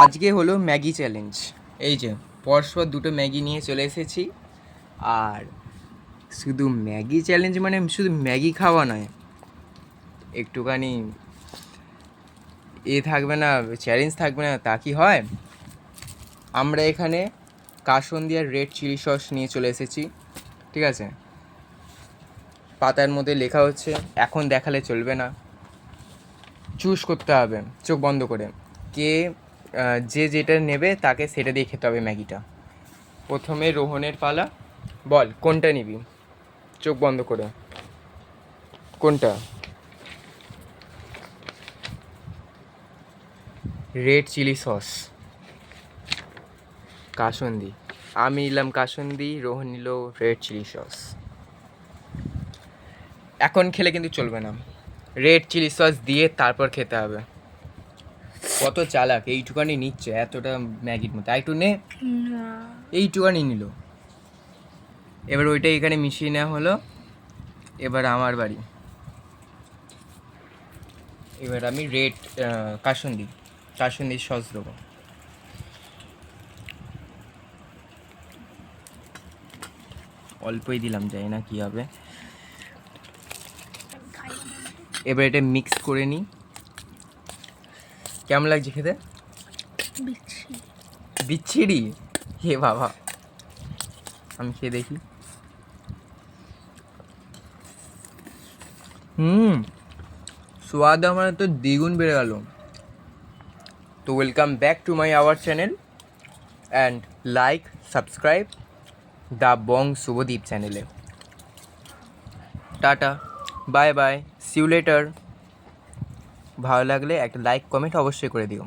আজকে হলো Maggi challenge. এই যে পরস্পর দুটো ম্যাগি নিয়ে চলে এসেছি। আর শুধু ম্যাগি চ্যালেঞ্জ মানে শুধু ম্যাগি খাওয়া নয়, একটুখানি থাকবে না, চ্যালেঞ্জ থাকবে না, তা কি হয়? আমরা এখানে কাসুন্দি আর রেড চিলি সস নিয়ে চলে এসেছি, ঠিক আছে? পাতার মধ্যে লেখা হচ্ছে, এখন দেখালে চলবে না, চুজ করতে হবে চোখ বন্ধ করে। কে যে যেটা নেবে তাকে সেটা দিয়ে খেতে হবে ম্যাগিটা। প্রথমে রোহনের পালা, বল কোনটা নিবি? চোখ বন্ধ করে। কোনটা? রেড চিলি সস, কাসুন্দি। আমি নিলাম কাসুন্দি, রোহন নিল রেড চিলি সস। এখন খেলে কিন্তু চলবে না, রেড চিলি সস দিয়ে তারপর খেতে হবে। কত চালাক, এইটুকানি নিচ্ছে এতটা ম্যাগির মতো, একটু নে। এইটুকানি নিল। এবার ওইটা এখানে মিশিয়ে নেওয়া হলো। এবার আমার বাড়ি, এবার আমি রেড কাসুন্দি সস দেবো। অল্পই দিলাম, জানি না কী হবে। এবার এটা মিক্স করে নিই। কেমন লাগছে খেতে? বিচ্ছিরি? হে বাবা, আমি খেয়ে দেখি। स्वाद हमारा तो দ্বিগুণ বেড়ে গেল। তো welcome back to my our channel and like subscribe the Bong Shubhodeep চ্যানেলে। Tata, bye bye, see you later. ভালো লাগলে একটা লাইক কমেন্ট অবশ্যই করে দিও।